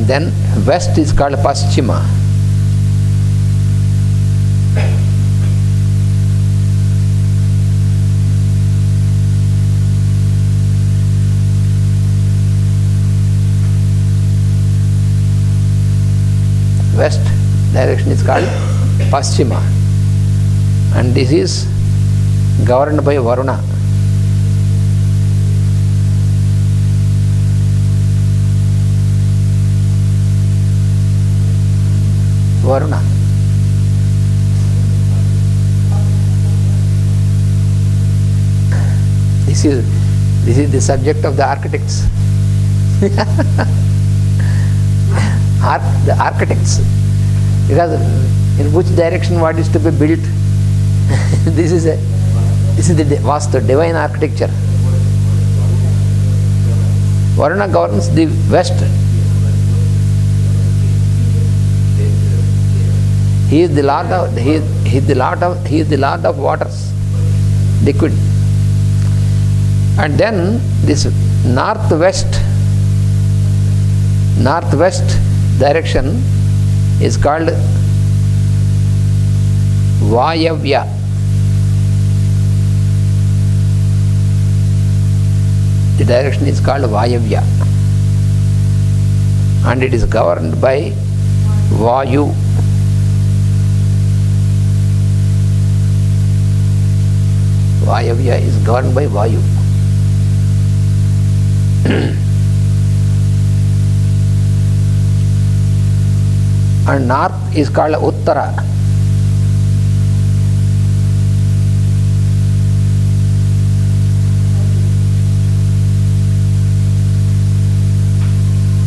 And then west is called Paschima. West direction is called Paschima, and this is governed by Varuna. Varuna. This is the subject of the architects. The architects, because in which direction what is to be built. this is the Vastu, divine architecture. Varuna governs the west. He is the lord of waters, liquid. And then this northwest direction is called Vayavya. The direction is called Vayavya, and it is governed by Vayu. Vayavya is governed by Vayu. And north is called Uttara.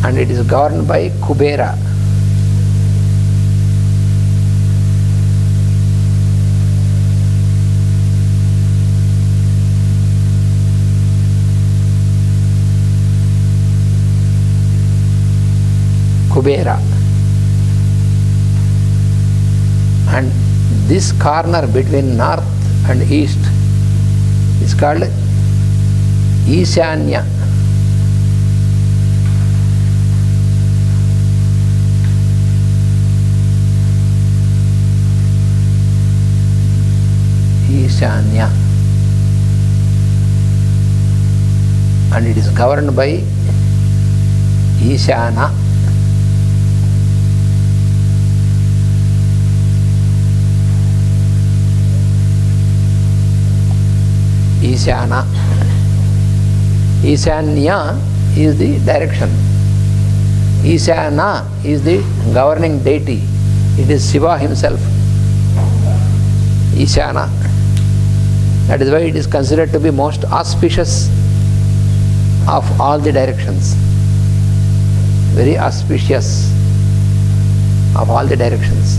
And it is governed by Kubera. Kubera. And this corner between north and east is called Ishanya. Ishanya. And it is governed by Ishana. Ishana. Ishanya is the direction. Ishana is the governing deity. It is Shiva himself. Ishana. That is why it is considered to be most auspicious of all the directions. Very auspicious of all the directions.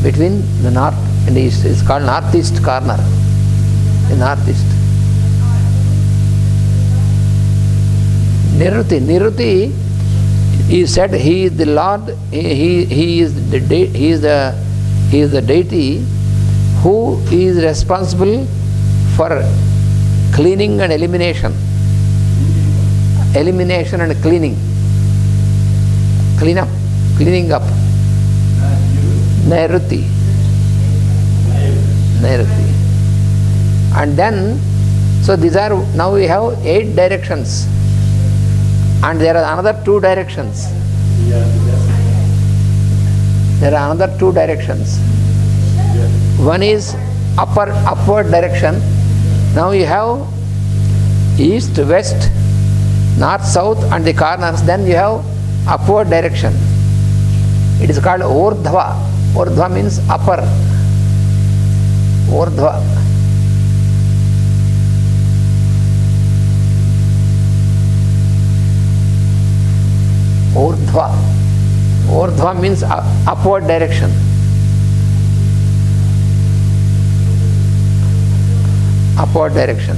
Between the north and the east is called northeast corner. The northeast. Niruti is said he is the Lord. He is the deity who is responsible for cleaning and elimination. Elimination and cleaning. Cleaning up. Nairuti. And then, so these are, now we have 8 directions. And there are another 2 directions. There are another 2 directions. One is upward direction. Now you have east, west, north, south and the corners. Then you have upward direction. It is called Urdhva. Urdhva means upper. Urdhva. Urdhva. Urdhva means upward direction. Upward direction.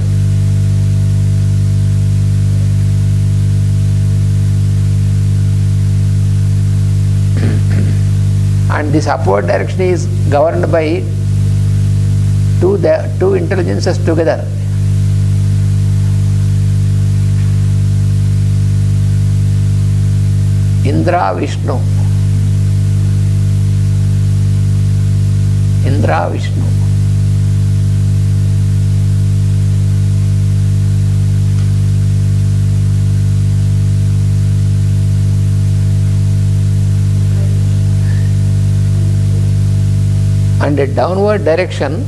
And this upward direction is governed by two intelligences together. Indra Vishnu. Indra Vishnu. And a downward direction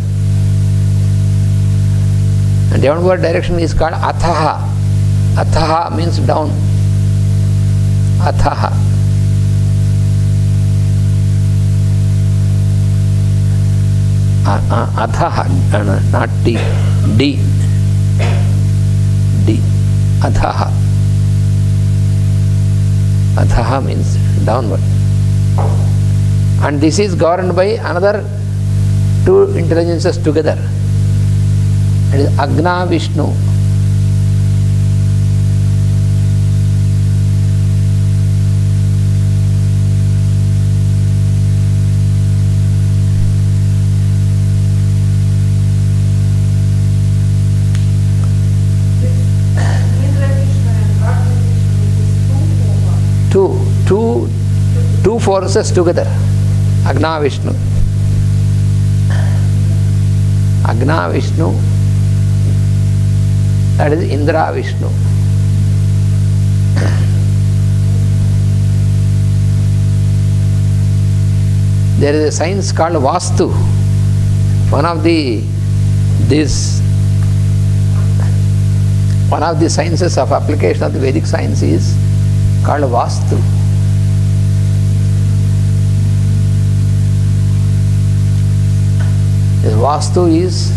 is called Athaha. Athaha means down. Athaha. Athaha, not T. D. D. Athaha. Athaha means downward. And this is governed by another two intelligences together. It is Agna Vishnu. Two forces together. Agna Vishnu. Agna Vishnu. That is Indra Vishnu. There is a science called Vastu. One of the sciences of application of the Vedic science is called Vastu. This Vastu is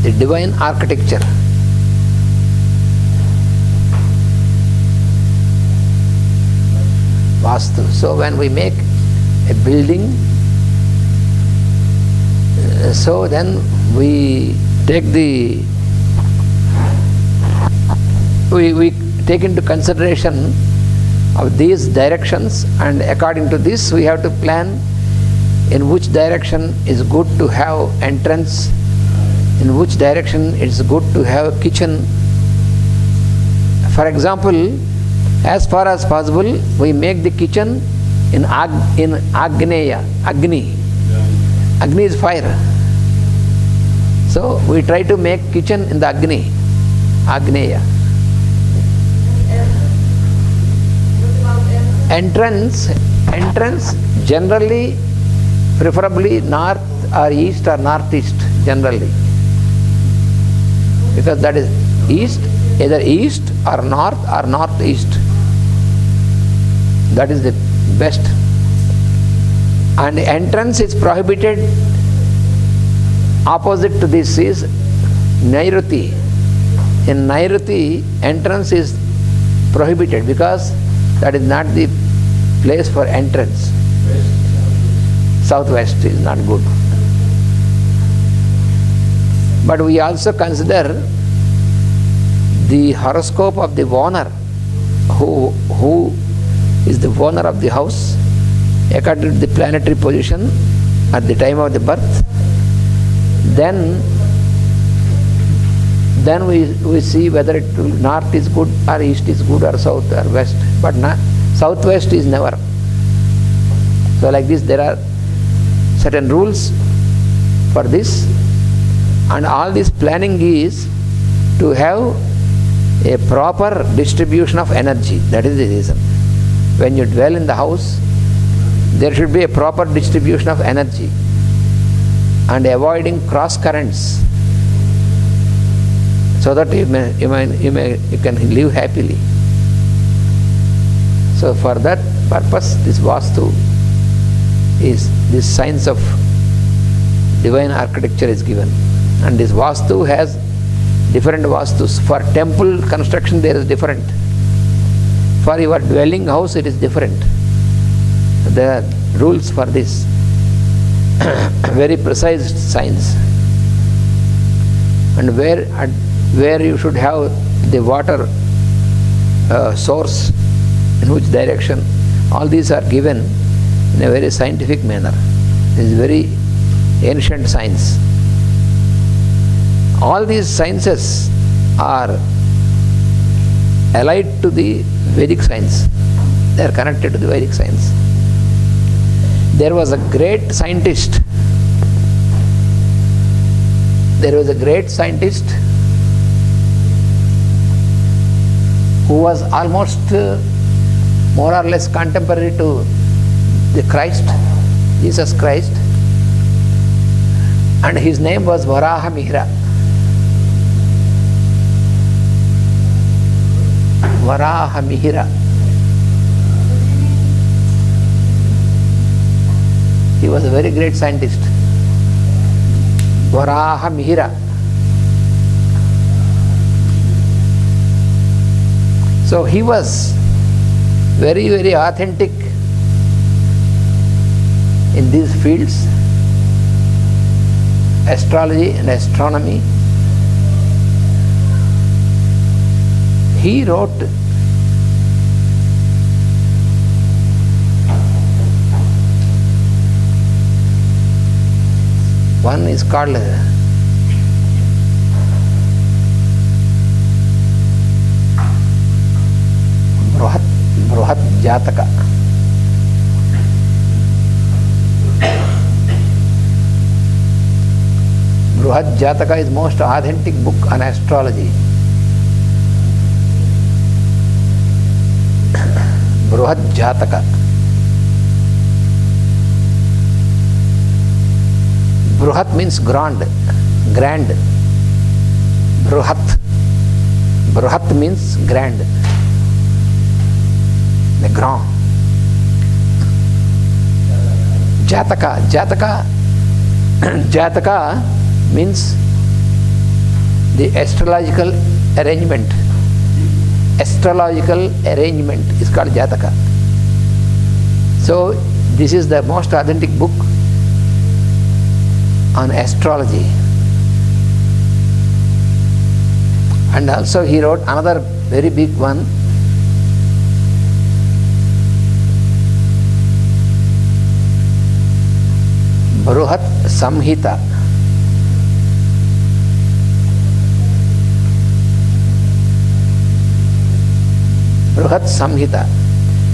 the divine architecture. Vastu. So when we make a building, so then we take we take into consideration of these directions, and according to this we have to plan in which direction is good to have entrance, in which direction it is good to have kitchen. For example, as far as possible, we make the kitchen in Agneya, Agni. Agni is fire. So we try to make kitchen in the Agni, Agneya. Entrance generally, preferably north or east or northeast generally. Because that is east, either east or northeast. That is the best. And entrance is prohibited. Opposite to this is Nairuti. In Nairuti, entrance is prohibited because that is not the place for entrance. Southwest is not good. But we also consider the horoscope of the owner, who is the owner of the house, according to the planetary position at the time of the birth. Then we see whether north is good or east is good or south or west. But southwest is never. So like this, there are certain rules for this, and all this planning is to have a proper distribution of energy. That is the reason. When you dwell in the house, there should be a proper distribution of energy and avoiding cross currents, so that you can live happily. So for that purpose, this Vastu is this science of divine architecture is given. And this Vastu has different Vastus. For temple construction there is different. For your dwelling house it is different. There are rules for this. Very precise science. And where you should have the water source, in which direction, all these are given in a very scientific manner. This is very ancient science. All these sciences are allied to the Vedic science. They are connected to the Vedic science. There was a great scientist. Who was almost more or less contemporary to the Christ, Jesus Christ, and his name was Varahamihira. Varahamihira. He was a very great scientist. Varahamihira. So he was very, very authentic in these fields, astrology and astronomy. He wrote one is called Bruhat Jataka. Bruhat Jataka is most authentic book on astrology. Bruhat Jataka. Bruhat means grand. Bruhat. Bruhat means grand. The grand. Jataka means the astrological arrangement. Astrological arrangement is called Jataka. So this is the most authentic book on astrology. And also he wrote another very big one, Bruhat Samhita. Bruhat Samhita.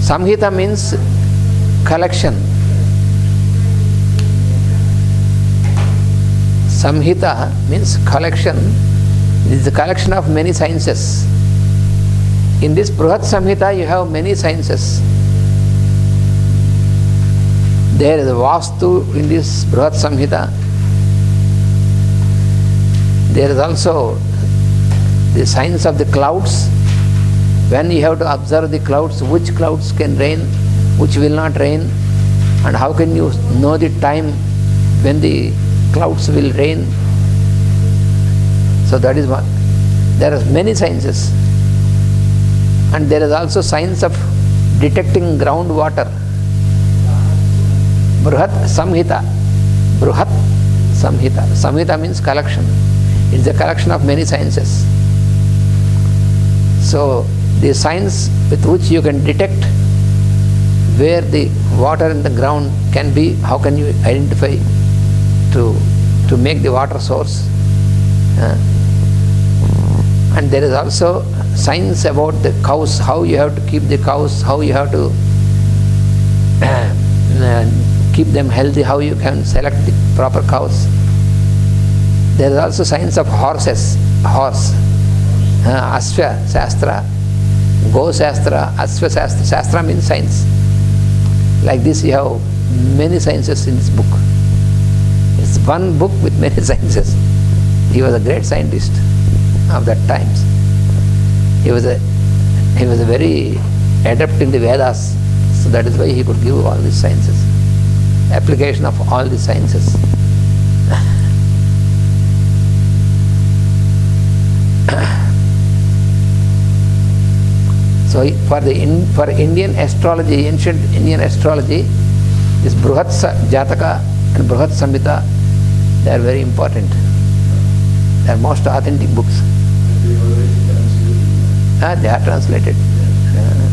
Samhita means collection. Samhita means collection. It is the collection of many sciences. In this Bruhat Samhita you have many sciences. There is a Vastu in this Bruhat Samhita. There is also the science of the clouds. When you have to observe the clouds, which clouds can rain, which will not rain, and how can you know the time when the clouds will rain. So that is one. There are many sciences. And there is also science of detecting groundwater. Bruhat Samhita. Bruhat Samhita. Samhita means collection. It is a collection of many sciences. So the science with which you can detect where the water in the ground can be, how can you identify to make the water source. And there is also science about the cows, how you have to keep the cows, how you have to keep them healthy, how you can select the proper cows. There is also science of horses, horse, Asva Shastra, Go Shastra, Asva Shastra. Shastra means science. Like this you have many sciences in this book. It's one book with many sciences. He was a great scientist of that times. He was a very adept in the Vedas, so that is why he could give all these sciences, application of all these sciences. So for Indian astrology, ancient Indian astrology, this Bruhat Jataka and Bruhat Samhita, they are very important. They are most authentic books. They are translated.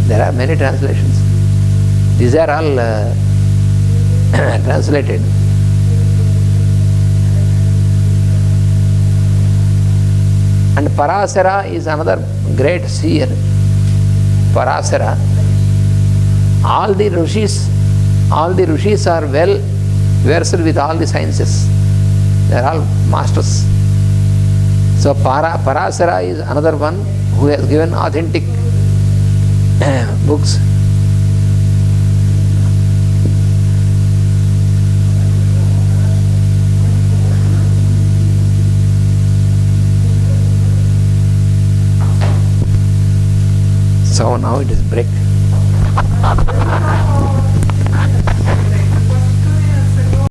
There are many translations. These are all translated. And Parasara is another great seer. Parasara. All the rishis are well versed with all the sciences. They are all masters. So Parasara is another one who has given authentic books. So now it is break.